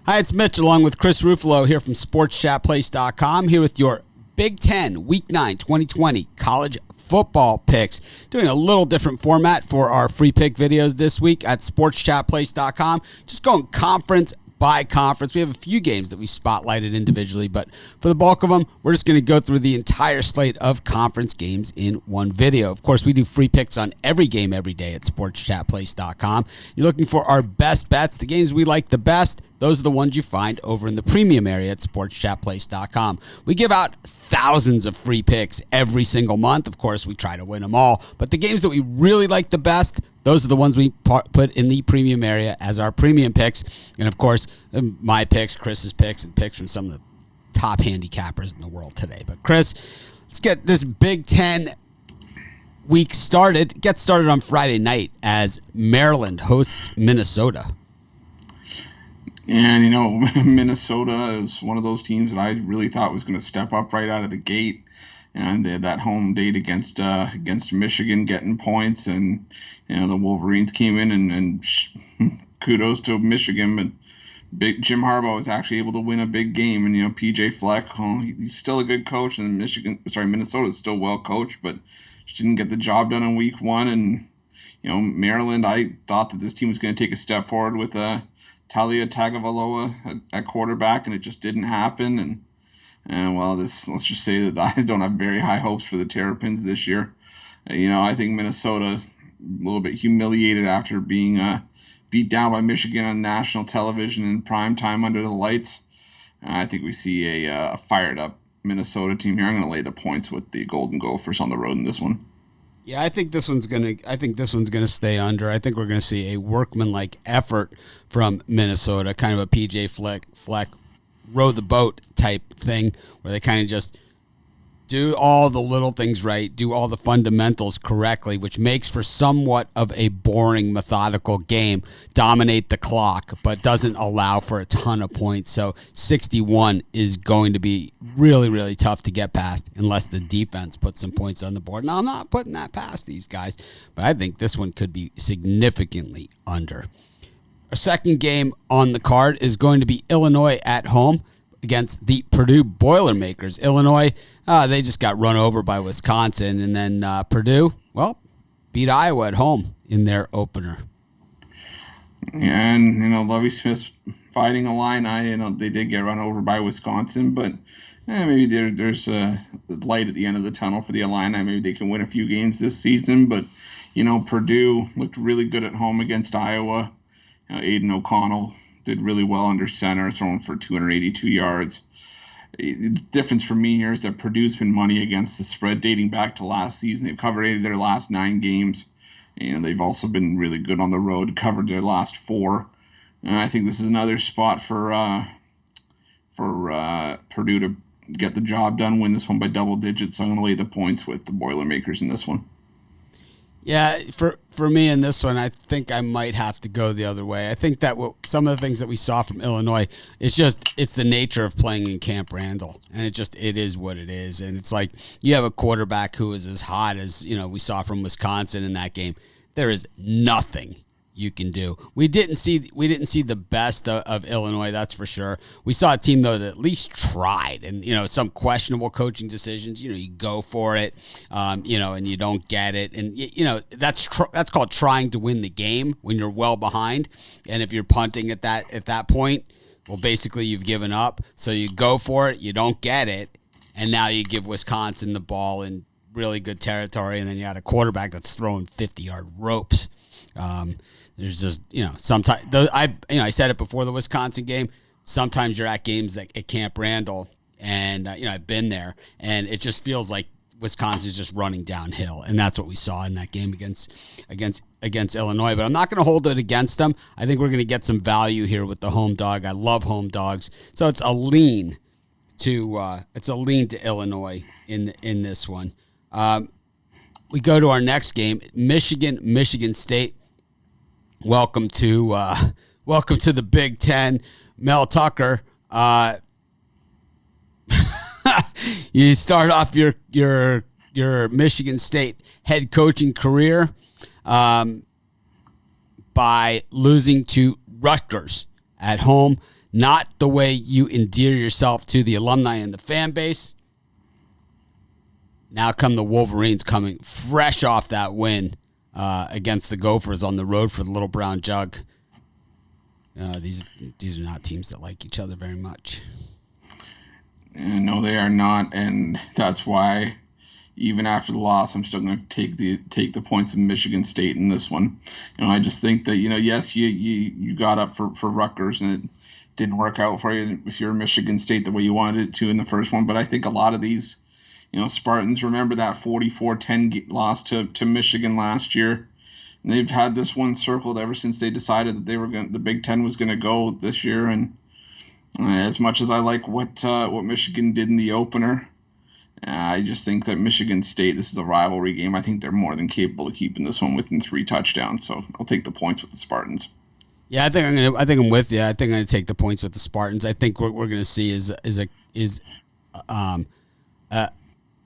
Hi, it's Mitch along with Chris Ruffolo here from SportsChatPlace.com, here with your Big Ten Week 9 2020 college football picks. Doing a little different format for our free pick videos this week at SportsChatPlace.com. Just going conference by conference. We have a few games that we spotlighted individually, but for the bulk of them, we're just going to go through the entire slate of conference games in one video. Of course, we do free picks on every game every day at SportsChatPlace.com. You're looking for our best bets, the games we like the best. Those are the ones you find over in the premium area at SportsChatPlace.com. We give out thousands of free picks every single month. Of course, we try to win them all, but the games that we really like the best, those are the ones we put in the premium area as our premium picks. And of course, my picks, Chris's picks, and picks from some of the top handicappers in the world today. But Chris, let's get this Big Ten week started. Get started on Friday night as Maryland hosts Minnesota. And, Minnesota is one of those teams that I really thought was going to step up right out of the gate. And they had that home date against Michigan getting points. And, the Wolverines came in and kudos to Michigan. But Jim Harbaugh was actually able to win a big game. And, P.J. Fleck, he's still a good coach. And Minnesota is still well coached, but just didn't get the job done in week one. And, Maryland, I thought that this team was going to take a step forward with Talia Tagovailoa at quarterback, and it just didn't happen. And let's just say that I don't have very high hopes for the Terrapins this year. I think Minnesota a little bit humiliated after being beat down by Michigan on national television in prime time under the lights. I think we see a fired up Minnesota team here. I'm going to lay the points with the Golden Gophers on the road in this one. Yeah, I think this one's gonna stay under. I think we're gonna see a workmanlike effort from Minnesota, kind of a PJ Fleck row the boat type thing, where they kind of just do all the little things right, do all the fundamentals correctly, which makes for somewhat of a boring, methodical game. Dominate the clock, but doesn't allow for a ton of points. So 61 is going to be really, really tough to get past unless the defense puts some points on the board. Now, I'm not putting that past these guys, but I think this one could be significantly under. Our second game on the card is going to be Illinois at home against the Purdue Boilermakers. Illinois, they just got run over by Wisconsin, and then Purdue, beat Iowa at home in their opener. Yeah, and Lovie Smith's fighting Illini. They did get run over by Wisconsin, but maybe there's a light at the end of the tunnel for the Illini. Maybe they can win a few games this season, but Purdue looked really good at home against Iowa. Aiden O'Connell did really well under center, throwing for 282 yards. The difference for me here is that Purdue's been money against the spread dating back to last season. They've covered 8 of their last 9 games. They've also been really good on the road, covered their last 4. And I think this is another spot for Purdue to get the job done, win this one by double digits. So I'm going to lay the points with the Boilermakers in this one. Yeah, for me in this one, I think I might have to go the other way. I think that some of the things that we saw from Illinois, it's the nature of playing in Camp Randall, and it is what it is. And it's like you have a quarterback who is as hot as we saw from Wisconsin in that game. There is nothing you can do. We didn't see the best of Illinois, that's for sure. We saw a team though that at least tried, and some questionable coaching decisions. You go for it, and you don't get it, and that's called trying to win the game when you're well behind, and if you're punting at that point, well, basically you've given up. So you go for it, you don't get it, and now you give Wisconsin the ball in really good territory, and then you got a quarterback that's throwing 50-yard ropes. There's just, sometimes I said it before the Wisconsin game. Sometimes you're at games at Camp Randall, and I've been there, and it just feels like Wisconsin's just running downhill, and that's what we saw in that game against Illinois. But I'm not going to hold it against them. I think we're going to get some value here with the home dog. I love home dogs, so it's a lean to Illinois in this one. We go to our next game, Michigan State. Welcome to the Big Ten. Mel Tucker, you start off your Michigan State head coaching career by losing to Rutgers at home, not the way you endear yourself to the alumni and the fan base. Now come the Wolverines coming fresh off that win against the Gophers on the road for the Little Brown Jug. These are not teams that like each other very much. No, they are not, and that's why even after the loss, I'm still going to take the points of Michigan State in this one. I just think that yes, you got up for Rutgers and it didn't work out for you if you're Michigan State the way you wanted it to in the first one. But I think a lot of these, Spartans remember that 44-10 loss to Michigan last year. And they've had this one circled ever since they decided that the Big Ten was going to go this year. And as much as I like what Michigan did in the opener, I just think that Michigan State, this is a rivalry game. I think they're more than capable of keeping this one within 3 touchdowns. So I'll take the points with the Spartans. Yeah, I think I'm with you. I think I'm going to take the points with the Spartans. I think what we're going to see is a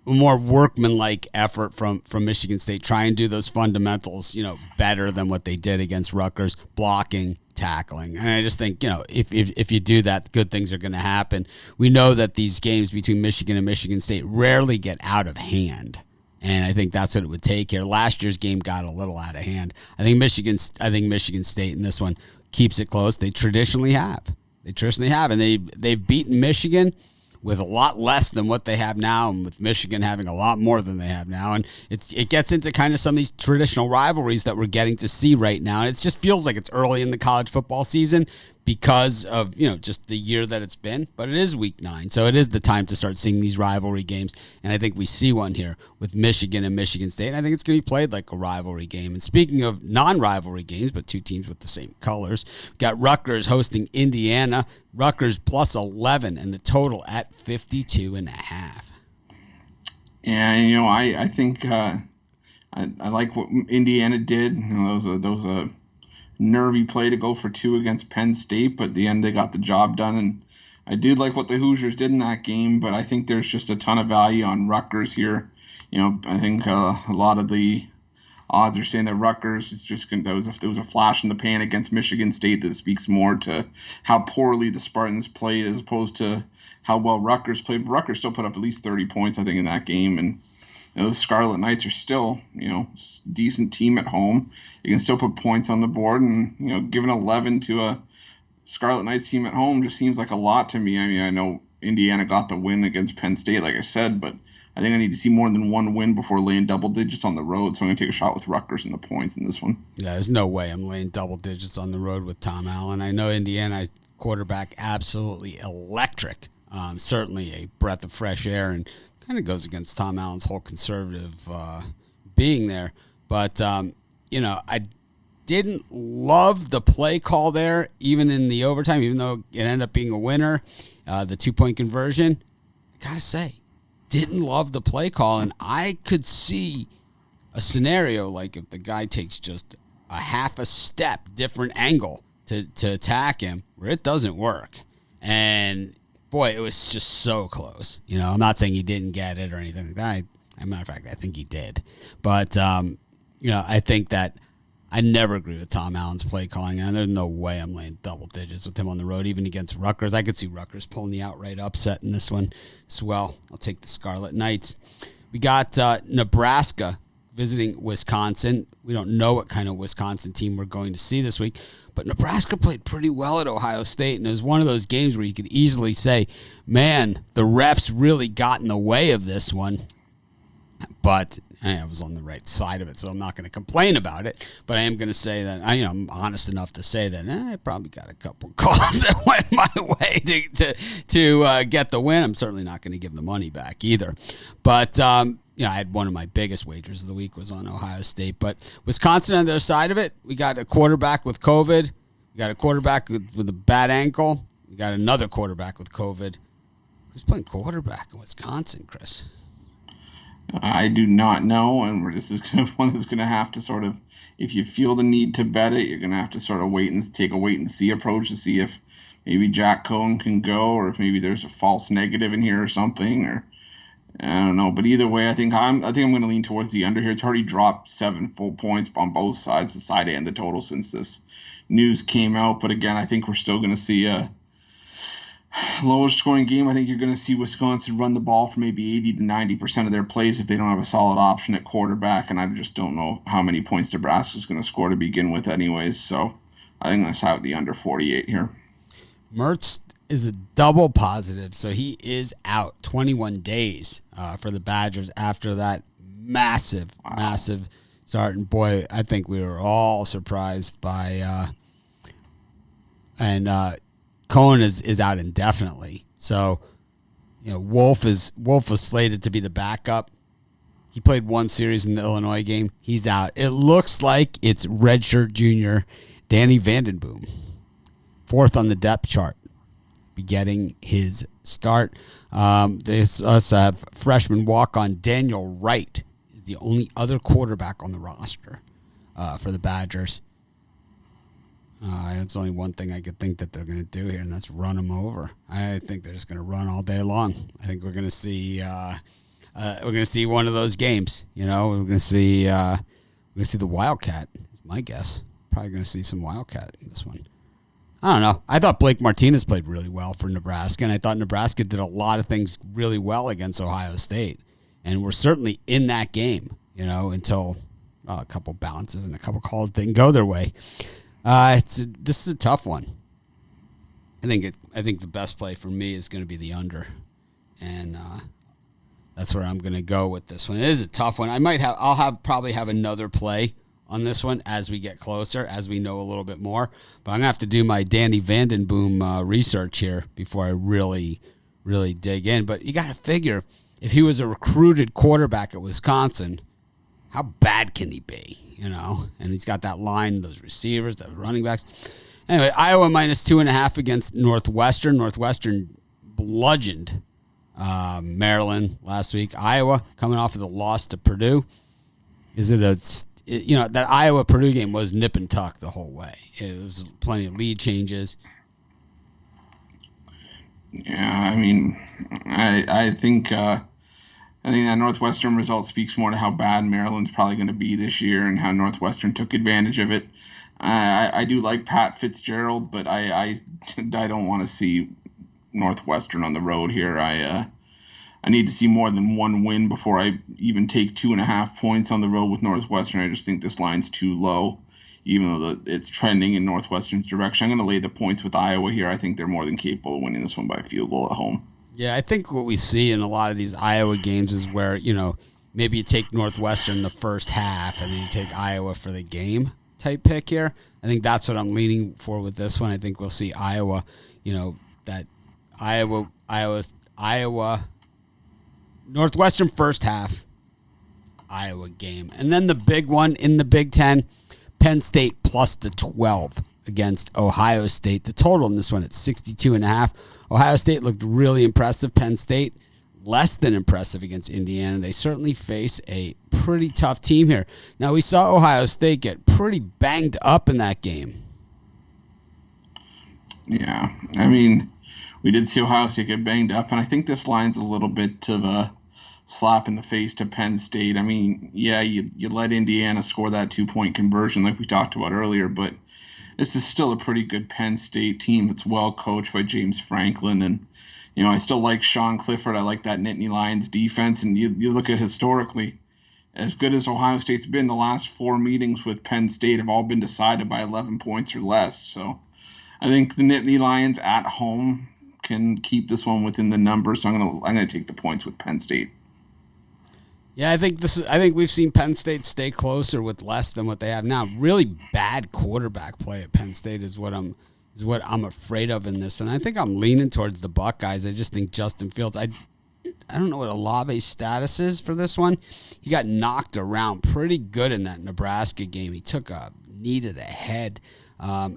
more workmanlike effort from Michigan State. Try and do those fundamentals, better than what they did against Rutgers, blocking, tackling. And I just think, if you do that, good things are going to happen. We know that these games between Michigan and Michigan State rarely get out of hand. And I think that's what it would take here. Last year's game got a little out of hand. I think Michigan State in this one keeps it close. They traditionally have. And they've beaten Michigan with a lot less than what they have now, and with Michigan having a lot more than they have now. And it gets into kind of some of these traditional rivalries that we're getting to see right now. And it just feels like it's early in the college football season because of, just the year that it's been. But it is week 9, so it is the time to start seeing these rivalry games. And I think we see one here with Michigan and Michigan State. And I think it's going to be played like a rivalry game. And speaking of non-rivalry games, but 2 teams with the same colors, we've got Rutgers hosting Indiana. Rutgers plus 11 and the total at 52.5. Yeah, I think I like what Indiana did. That was a nervy play to go for 2 against Penn State, but at the end they got the job done. And I did like what the Hoosiers did in that game, but I think there's just a ton of value on Rutgers here. I think a lot of the odds are saying that Rutgers is just there was a flash in the pan against Michigan State that speaks more to how poorly the Spartans played as opposed to how well Rutgers played. Rutgers still put up at least 30 points, I think, in that game, and the Scarlet Knights are still, decent team at home. You can still put points on the board, and giving 11 to a Scarlet Knights team at home just seems like a lot to me. I mean, I know Indiana got the win against Penn State, like I said, but I think I need to see more than one win before laying double digits on the road. So I'm going to take a shot with Rutgers and the points in this one. Yeah, there's no way I'm laying double digits on the road with Tom Allen. I know Indiana quarterback absolutely electric. Certainly a breath of fresh air, and kind of goes against Tom Allen's whole conservative being there. But, I didn't love the play call there, even in the overtime, even though it ended up being a winner, the 2-point conversion. I got to say, didn't love the play call, and I could see a scenario like if the guy takes just a half a step different angle to attack him where it doesn't work. And boy, it was just so close. I'm not saying he didn't get it or anything like that. As a matter of fact, I think he did. But, I think that I never agree with Tom Allen's play calling, and there's no way I'm laying double digits with him on the road, even against Rutgers. I could see Rutgers pulling the outright upset in this one as well. I'll take the Scarlet Knights. We got Nebraska visiting Wisconsin. We don't know what kind of Wisconsin team we're going to see this week, but Nebraska played pretty well at Ohio State, and it was one of those games where you could easily say, man, the refs really got in the way of this one. But I was on the right side of it, so I'm not going to complain about it. But I am going to say that I'm honest enough to say that I probably got a couple calls that went my way to get the win. I'm certainly not going to give the money back either. But I had one of my biggest wagers of the week was on Ohio State. But Wisconsin on the other side of it, we got a quarterback with COVID. We got a quarterback with a bad ankle. We got another quarterback with COVID. Who's playing quarterback in Wisconsin, Chris? I do not know, and this is one that's going to have to sort of, if you feel the need to bet it, you're going to have to sort of take a wait-and-see approach to see if maybe Jack Cohen can go, or if maybe there's a false negative in here or something, or I don't know. But either way, I think I'm going to lean towards the under here. It's already dropped 7 full points on both sides, the side and the total, since this news came out. But again, I think we're still going to see a Lowest scoring game, I think you're going to see Wisconsin run the ball for maybe 80 to 90% of their plays if they don't have a solid option at quarterback, and I just don't know how many points Nebraska's going to score to begin with anyways, so I think I'm going to side with the under 48 here. Mertz is a double positive, so he is out 21 days for the Badgers after that massive start. And boy, I think we were all surprised by Cohen is out indefinitely. So, Wolf was slated to be the backup. He played one series in the Illinois game. He's out. It looks like it's redshirt junior Danny Vandenboom, fourth on the depth chart, be getting his start. They also have freshman walk-on Daniel Wright is the only other quarterback on the roster for the Badgers. It's only one thing I could think that they're going to do here, and that's run them over. I think they're just going to run all day long. I think we're going to see one of those games. We're going to see the Wildcat. Is my guess. Probably going to see some Wildcat in this one. I don't know. I thought Blake Martinez played really well for Nebraska, and I thought Nebraska did a lot of things really well against Ohio State, and we're certainly in that game. Until a couple bounces and a couple calls didn't go their way. This is a tough one. I think the best play for me is going to be the under, and that's where I'm going to go with this one. It is a tough one. I'll probably have another play on this one as we get closer, as we know a little bit more. But I'm going to have to do my Danny Vandenboom research here before I really, really dig in. But you got to figure, if he was a recruited quarterback at Wisconsin, how bad can he be, And he's got that line, those receivers, the running backs. Anyway, Iowa minus 2.5 against Northwestern. Northwestern bludgeoned Maryland last week. Iowa coming off of the loss to Purdue. That Iowa-Purdue game was nip and tuck the whole way. It was plenty of lead changes. Yeah, I think that Northwestern result speaks more to how bad Maryland's probably going to be this year and how Northwestern took advantage of it. I do like Pat Fitzgerald, but I don't want to see Northwestern on the road here. I need to see more than one win before I even take 2.5 points on the road with Northwestern. I just think this line's too low, even though it's trending in Northwestern's direction. I'm going to lay the points with Iowa here. I think they're more than capable of winning this one by a field goal at home. Yeah, I think what we see in a lot of these Iowa games is where, maybe you take Northwestern the first half and then you take Iowa for the game type pick here. I think that's what I'm leaning for with this one. I think we'll see Iowa, that Iowa, Northwestern first half, Iowa game. And then the big one in the Big Ten, Penn State plus the 12 against Ohio State. The total in this one at 62.5. Ohio State looked really impressive. Penn State, less than impressive against Indiana. They certainly face a pretty tough team here. Now, we saw Ohio State get pretty banged up in that game. Yeah, we did see Ohio State get banged up, and I think this line's a little bit of a slap in the face to Penn State. You let Indiana score that 2-point conversion like we talked about earlier, but this is still a pretty good Penn State team that's well coached by James Franklin. And, I still like Sean Clifford. I like that Nittany Lions defense. And you look at historically, as good as Ohio State's been, the last 4 meetings with Penn State have all been decided by 11 points or less. So I think the Nittany Lions at home can keep this one within the number. So I'm gonna take the points with Penn State. Yeah, I think we've seen Penn State stay closer with less than what they have now. Really bad quarterback play at Penn State is what I'm afraid of in this, and I think I'm leaning towards the Buckeyes. I just think Justin Fields. I don't know what Olave's status is for this one. He got knocked around pretty good in that Nebraska game. He took a knee to the head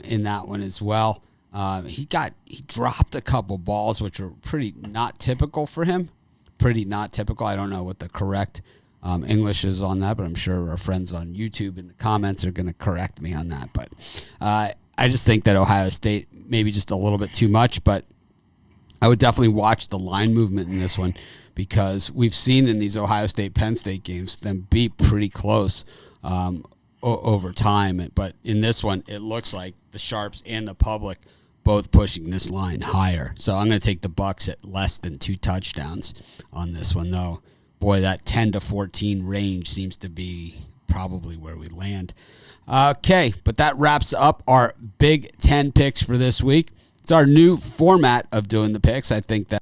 in that one as well. He dropped a couple balls which were pretty not typical for him. Pretty not typical. I don't know what the correct English is on that, but I'm sure our friends on YouTube in the comments are going to correct me on that. But I just think that Ohio State maybe just a little bit too much, but I would definitely watch the line movement in this one because we've seen in these Ohio State-Penn State games them be pretty close over time. But in this one, it looks like the Sharps and the public both pushing this line higher. So I'm going to take the Bucks at less than 2 touchdowns on this one, though. Boy, that 10 to 14 range seems to be probably where we land. Okay, but that wraps up our Big Ten picks for this week. It's our new format of doing the picks. I think that